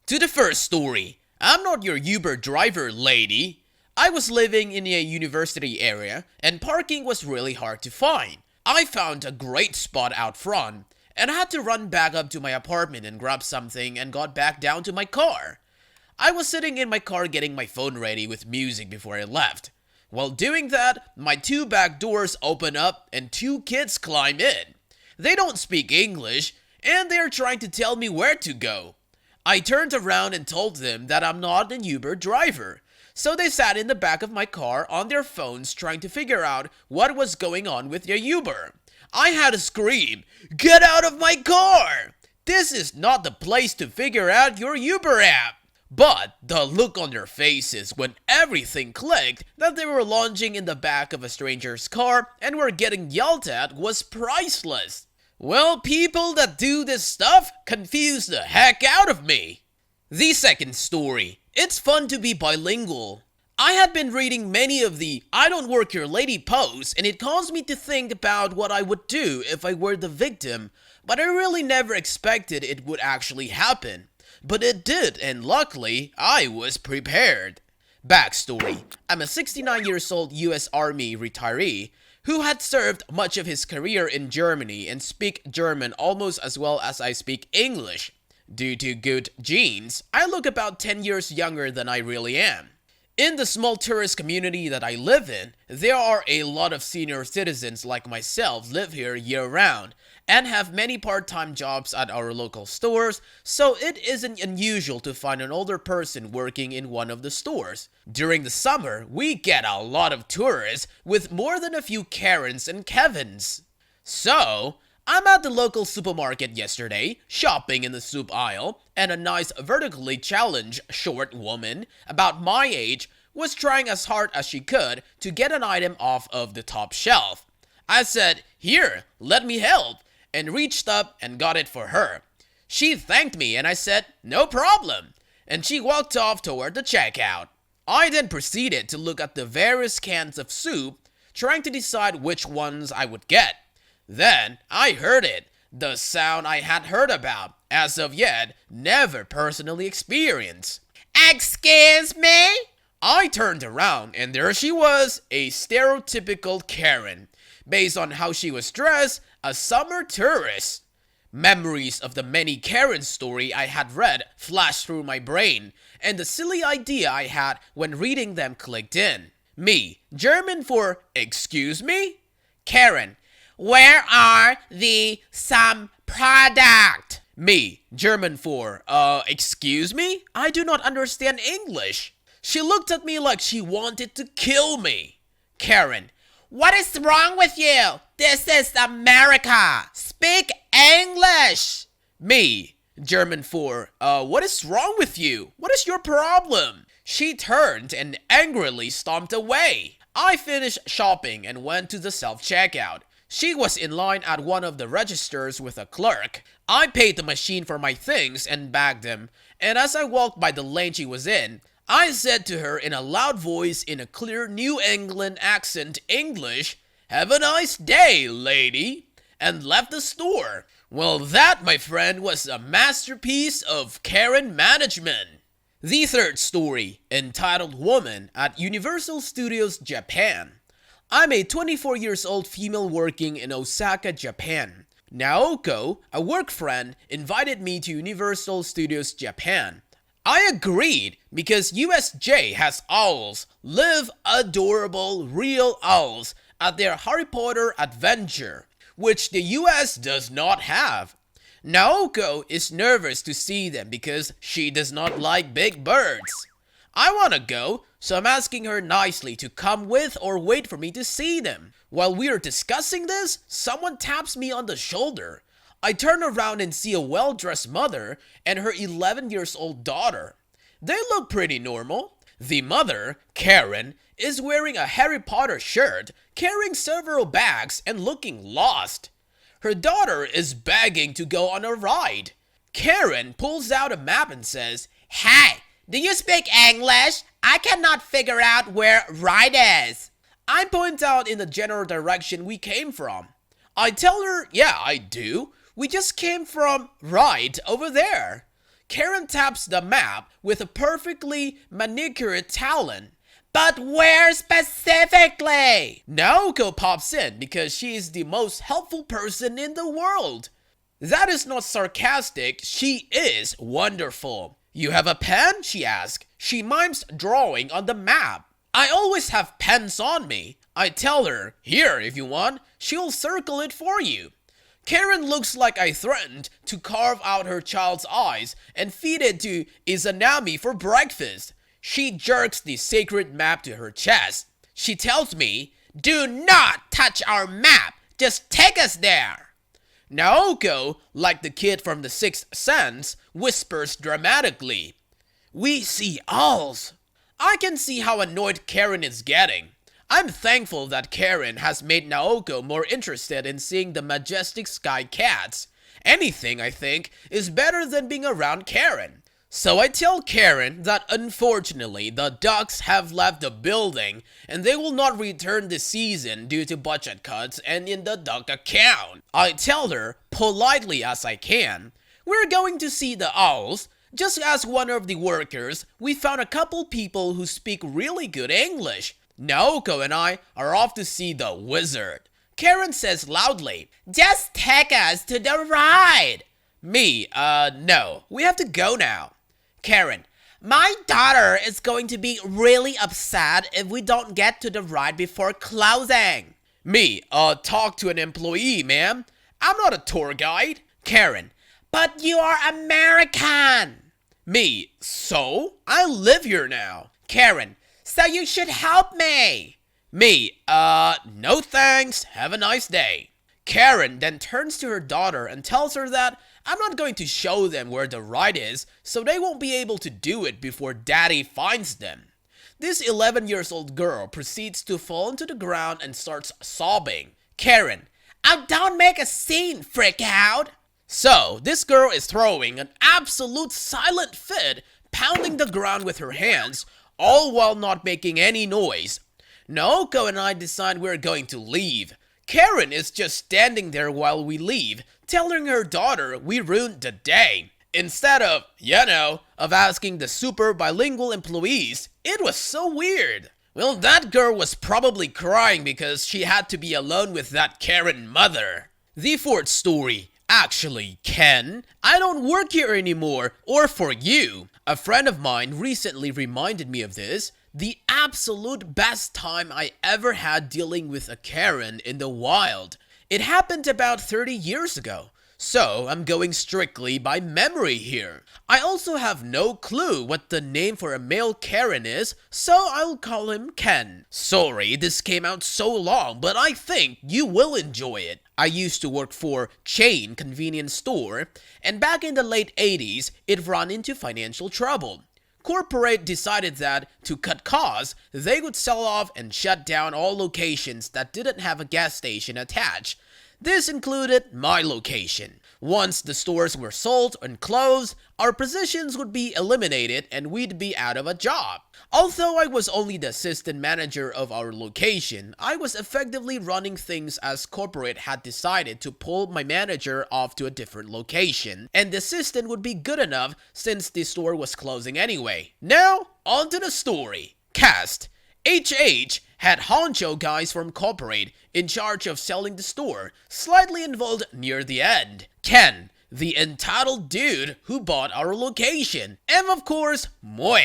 To the first story, I'm not your Uber driver, lady. I was living in a university area and parking was really hard to find. I found a great spot out front and I had to run back up to my apartment and grab something and got back down to my car. I was sitting in my car getting my phone ready with music before I left. While doing that, my two back doors open up and two kids climb in. They don't speak English and they're trying to tell me where to go. I turned around and told them that I'm not an Uber driver. So they sat in the back of my car on their phones trying to figure out what was going on with their Uber. I had to scream, "Get out of my car! This is not the place to figure out your Uber app." But the look on their faces when everything clicked that they were lounging in the back of a stranger's car and were getting yelled at was priceless. Well, people that do this stuff confuse the heck out of me. The second story. It's fun to be bilingual. I had been reading many of the "I don't work here lady" posts and it caused me to think about what I would do if I were the victim, but I really never expected it would actually happen. But it did, and luckily, I was prepared. Backstory. I'm a 69 years old US Army retiree who had served much of his career in Germany and speak German almost as well as I speak English. Due to good genes, I look about 10 years younger than I really am. In the small tourist community that I live in, there are a lot of senior citizens like myself live here year-round and have many part-time jobs at our local stores, so it isn't unusual to find an older person working in one of the stores. During the summer, we get a lot of tourists with more than a few Karens and Kevins. So, I'm at the local supermarket yesterday, shopping in the soup aisle, and a nice vertically challenged short woman, about my age, was trying as hard as she could to get an item off of the top shelf. I said, "Here, let me help," and reached up and got it for her. She thanked me and I said, "No problem," and she walked off toward the checkout. I then proceeded to look at the various cans of soup, trying to decide which ones I would get. Then I heard it, the sound I had heard about, as of yet, never personally experienced. "Excuse me?" I turned around and there she was, a stereotypical Karen. Based on how she was dressed, a summer tourist. Memories of the many Karen story I had read flashed through my brain, and the silly idea I had when reading them clicked in. Me, German for "excuse me"? Karen, "Where are the some product?" Me, German for, excuse me? I do not understand English. She looked at me like she wanted to kill me. Karen, "What is wrong with you? This is America. Speak English." Me, German for, what is wrong with you? What is your problem? She turned and angrily stomped away. I finished shopping and went to the self-checkout. She was in line at one of the registers with a clerk. I paid the machine for my things and bagged them, and as I walked by the lane she was in, I said to her in a loud voice in a clear New England accent English, "Have a nice day, lady," and left the store. Well, that, my friend, was a masterpiece of Karen management. The third story, entitled "Woman at Universal Studios Japan." I'm a 24 years old female working in Osaka, Japan. Naoko, a work friend, invited me to Universal Studios Japan. I agreed because USJ has owls, live adorable real owls, at their Harry Potter adventure, which the US does not have. Naoko is nervous to see them because she does not like big birds. I want to go, so I'm asking her nicely to come with or wait for me to see them. While we are discussing this, someone taps me on the shoulder. I turn around and see a well-dressed mother and her 11-year-old daughter. They look pretty normal. The mother, Karen, is wearing a Harry Potter shirt, carrying several bags and looking lost. Her daughter is begging to go on a ride. Karen pulls out a map and says, "Hey, do you speak English? I cannot figure out where ride is." I point out in the general direction we came from. I tell her, "Yeah, I do. We just came from right over there." Karen taps the map with a perfectly manicured talon. But where specifically? Naoko pops in because she is the most helpful person in the world. That is not sarcastic, she is wonderful. You have a pen? She asks. She mimes drawing on the map. I always have pens on me. I tell her, here if you want, she'll circle it for you. Karen looks like I threatened to carve out her child's eyes and feed it to Izanami for breakfast. She jerks the sacred map to her chest. She tells me, do not touch our map, just take us there. Naoko, like the kid from The Sixth Sense, whispers dramatically, we see owls. I can see how annoyed Karen is getting. I'm thankful that Karen has made Naoko more interested in seeing the majestic sky cats. Anything, I think, is better than being around Karen. So I tell Karen that unfortunately the ducks have left the building and they will not return this season due to budget cuts and in the duck account. I tell her, politely as I can, we're going to see the owls. Just as one of the workers, we found a couple people who speak really good English. Naoko and I are off to see the wizard. Karen says loudly, just take us to the ride. Me, no, we have to go now. Karen, my daughter is going to be really upset if we don't get to the ride before closing. Me, talk to an employee, ma'am. I'm not a tour guide. Karen, but you are American. Me, so? I live here now. Karen, so you should help me. Me, no thanks. Have a nice day. Karen then turns to her daughter and tells her that I'm not going to show them where the ride is, so they won't be able to do it before Daddy finds them. This 11-year-old girl proceeds to fall into the ground and starts sobbing. Karen, oh, don't make a scene, freak out. So, this girl is throwing an absolute silent fit, pounding the ground with her hands, all while not making any noise. Naoko and I decide we're going to leave. Karen is just standing there while we leave, telling her daughter we ruined the day. Instead of, of asking the super bilingual employees, it was so weird. Well, that girl was probably crying because she had to be alone with that Karen mother. The fourth story. Actually, Ken, I don't work here anymore, or for you. A friend of mine recently reminded me of this. The absolute best time I ever had dealing with a Karen in the wild. It happened about 30 years ago, so I'm going strictly by memory here. I also have no clue what the name for a male Karen is, so I'll call him Ken. Sorry, this came out so long, but I think you will enjoy it. I used to work for chain convenience store, and back in the late 80s, it ran into financial trouble. Corporate decided that, to cut costs, they would sell off and shut down all locations that didn't have a gas station attached. This included my location. Once the stores were sold and closed, our positions would be eliminated and we'd be out of a job. Although I was only the assistant manager of our location, I was effectively running things as corporate had decided to pull my manager off to a different location, and the assistant would be good enough since the store was closing anyway. Now, on to the story. Cast. HH had honcho guys from corporate in charge of selling the store, slightly involved near the end. Ken, the entitled dude who bought our location. And of course, Moe.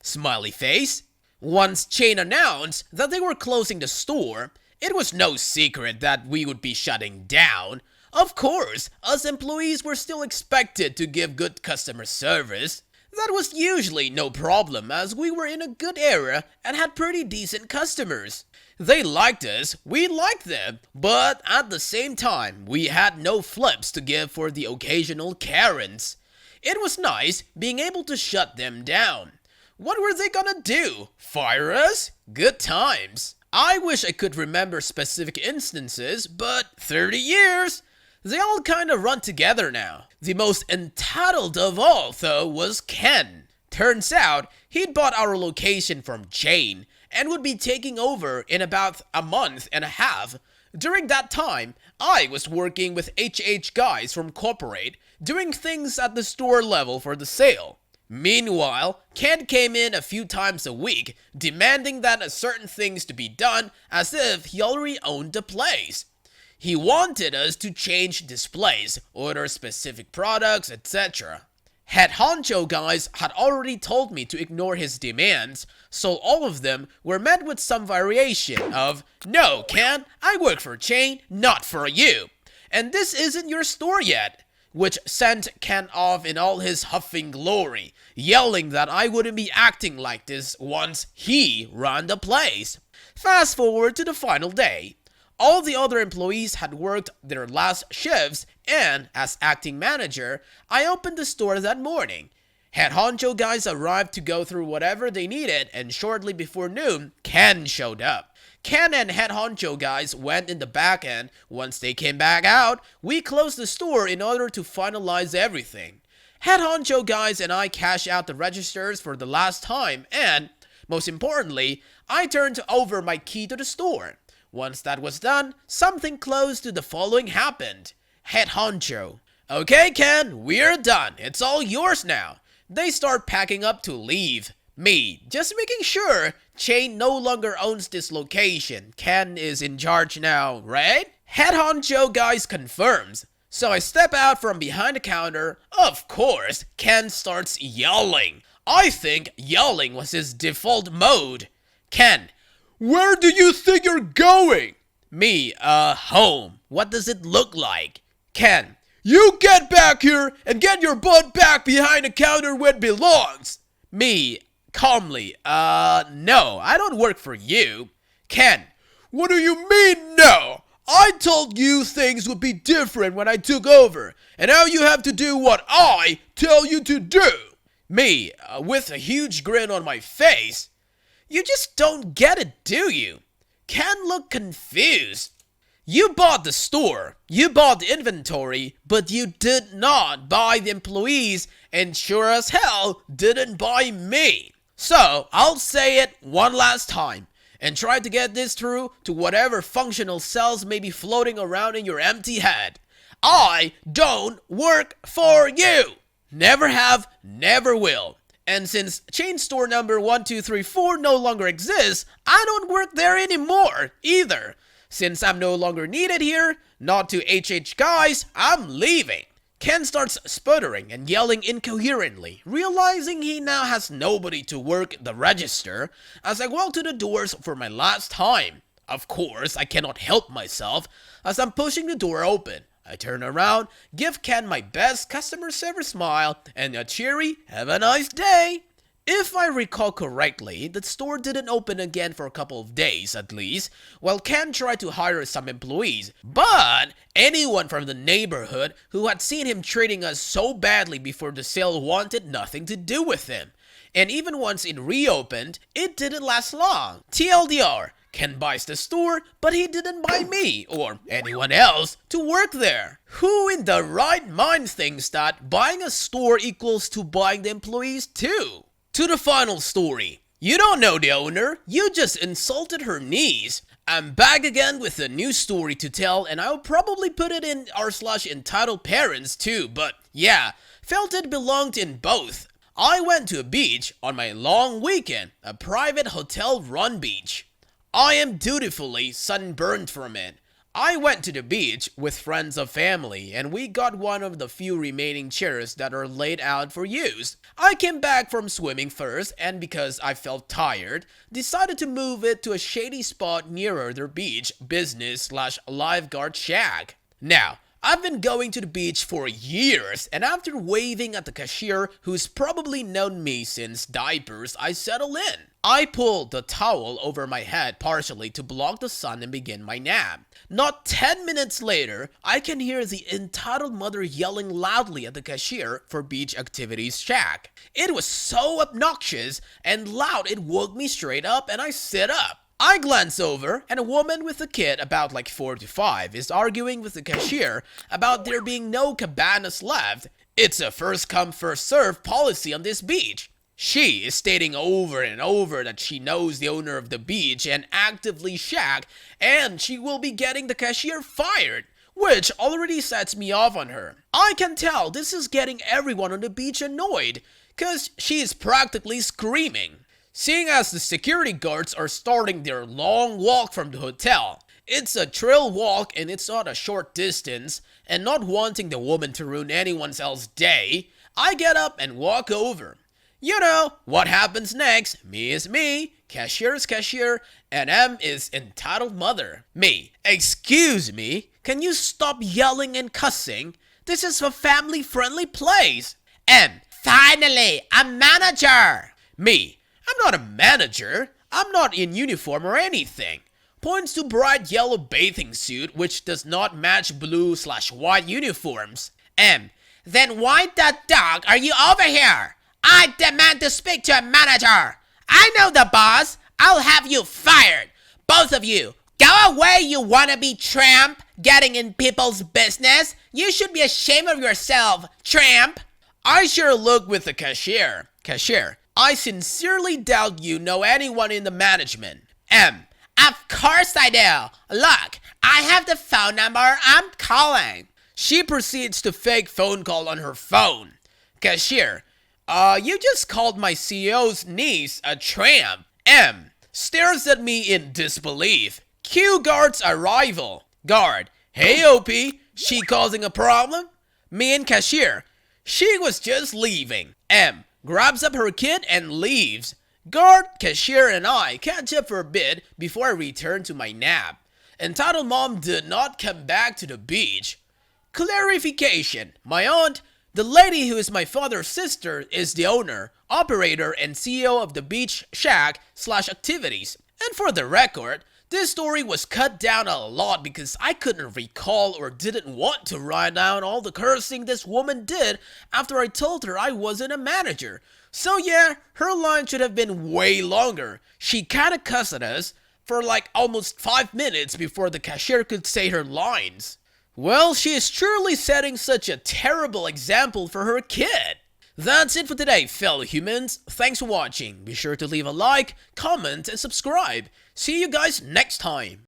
Smiley face. Once Chain announced that they were closing the store, it was no secret that we would be shutting down. Of course, us employees were still expected to give good customer service. That was usually no problem as we were in a good area and had pretty decent customers. They liked us, we liked them, but at the same time, we had no flips to give for the occasional Karens. It was nice being able to shut them down. What were they gonna do? Fire us? Good times. I wish I could remember specific instances, but 30 years! They all kinda run together now. The most entitled of all, though, was Ken. Turns out, he'd bought our location from Chain and would be taking over in about a month and a half. During that time, I was working with HH guys from corporate, doing things at the store level for the sale. Meanwhile, Ken came in a few times a week, demanding that certain things to be done as if he already owned the place. He wanted us to change displays, order specific products, etc. Head honcho guys had already told me to ignore his demands, so all of them were met with some variation of, "No, Ken, I work for Chain, not for you. And this isn't your store yet," which sent Ken off in all his huffing glory, yelling that I wouldn't be acting like this once he ran the place. Fast forward to the final day. All the other employees had worked their last shifts, and as acting manager, I opened the store that morning. Head honcho guys arrived to go through whatever they needed, and shortly before noon, Ken showed up. Ken and head honcho guys went in the back end. Once they came back out, we closed the store in order to finalize everything. Head honcho guys and I cashed out the registers for the last time, and, most importantly, I turned over my key to the store. Once that was done, something close to the following happened. Head honcho: "Okay, Ken, we're done. It's all yours now." They start packing up to leave. Me, just making sure Chain no longer owns this location. Ken is in charge now, right? Head honcho guys confirms. So I step out from behind the counter. Of course, Ken starts yelling. I think yelling was his default mode. Ken: "Where do you think you're going?" Me, home. What does it look like? Ken: "You get back here and get your butt back behind the counter where it belongs." Me, calmly, no, I don't work for you. Ken: "What do you mean, no? I told you things would be different when I took over, and now you have to do what I tell you to do." Me, with a huge grin on my face: "You just don't get it, do you?" Ken looked confused. "You bought the store, you bought the inventory, but you did not buy the employees, and sure as hell didn't buy me. So, I'll say it one last time, and try to get this through to whatever functional cells may be floating around in your empty head. I don't work for you! Never have, never will. And since chain store number 1234 no longer exists, I don't work there anymore either. Since I'm no longer needed here, not to HH guys, I'm leaving." Ken starts sputtering and yelling incoherently, realizing he now has nobody to work the register, as I walk to the doors for my last time. Of course, I cannot help myself as I'm pushing the door open. I turn around, give Ken my best customer service smile, and a cheery, "Have a nice day." If I recall correctly, the store didn't open again for a couple of days at least, while Ken tried to hire some employees. But anyone from the neighborhood who had seen him treating us so badly before the sale wanted nothing to do with him. And even once it reopened, it didn't last long. TLDR, Ken buys the store, but he didn't buy me, or anyone else, to work there. Who in the right mind thinks that buying a store equals to buying the employees too? To the final story. You don't know the owner, you just insulted her niece. I'm back again with a new story to tell, and I'll probably put it in r/entitled parents too, but yeah, felt it belonged in both. I went to a beach on my long weekend, a private hotel run beach. I am dutifully sunburned from it. I went to the beach with friends of family, and we got one of the few remaining chairs that are laid out for use. I came back from swimming first, and because I felt tired, decided to move it to a shady spot nearer their beach business/lifeguard shack. Now, I've been going to the beach for years, and after waving at the cashier who's probably known me since diapers, I settle in. I pull the towel over my head partially to block the sun and begin my nap. Not 10 minutes later, I can hear the entitled mother yelling loudly at the cashier for beach activities shack. It was so obnoxious and loud it woke me straight up, and I sit up. I glance over, and a woman with a kid about like 4 to 5 is arguing with the cashier about there being no cabanas left. It's a first come first serve policy on this beach. She is stating over and over that she knows the owner of the beach and actively shack, and she will be getting the cashier fired, which already sets me off on her. I can tell this is getting everyone on the beach annoyed, cause she is practically screaming. Seeing as the security guards are starting their long walk from the hotel, it's a trail walk and it's not a short distance, and not wanting the woman to ruin anyone else's day, I get up and walk over. You know, what happens next? Me is me, cashier is cashier, and M is entitled mother. Me, excuse me, can you stop yelling and cussing? This is a family-friendly place. M, finally, a manager. Me, I'm not a manager. I'm not in uniform or anything. Points to bright yellow bathing suit which does not match blue/white uniforms. M, then why the dog are you over here? I demand to speak to a manager. I know the boss. I'll have you fired. Both of you. Go away, you wannabe tramp. Getting in people's business. You should be ashamed of yourself, tramp. I sure look with the cashier. Cashier, I sincerely doubt you know anyone in the management. M, of course I do. Look, I have the phone number. I'm calling. She proceeds to fake phone call on her phone. Cashier, you just called my CEO's niece a tramp. M stares at me in disbelief. Cue guard's arrival. Guard, hey OP, she causing a problem? Me and cashier, she was just leaving. M grabs up her kid and leaves. Guard, cashier, and I catch up for a bit before I return to my nap. Entitled mom did not come back to the beach. Clarification, my aunt, the lady who is my father's sister, is the owner, operator, and CEO of the beach shack/activities. And for the record, this story was cut down a lot because I couldn't recall or didn't want to write down all the cursing this woman did after I told her I wasn't a manager. So yeah, her line should have been way longer. She kinda cussed at us for like almost 5 minutes before the cashier could say her lines. Well, she is truly setting such a terrible example for her kid. That's it for today, fellow humans. Thanks for watching. Be sure to leave a like, comment, and subscribe. See you guys next time.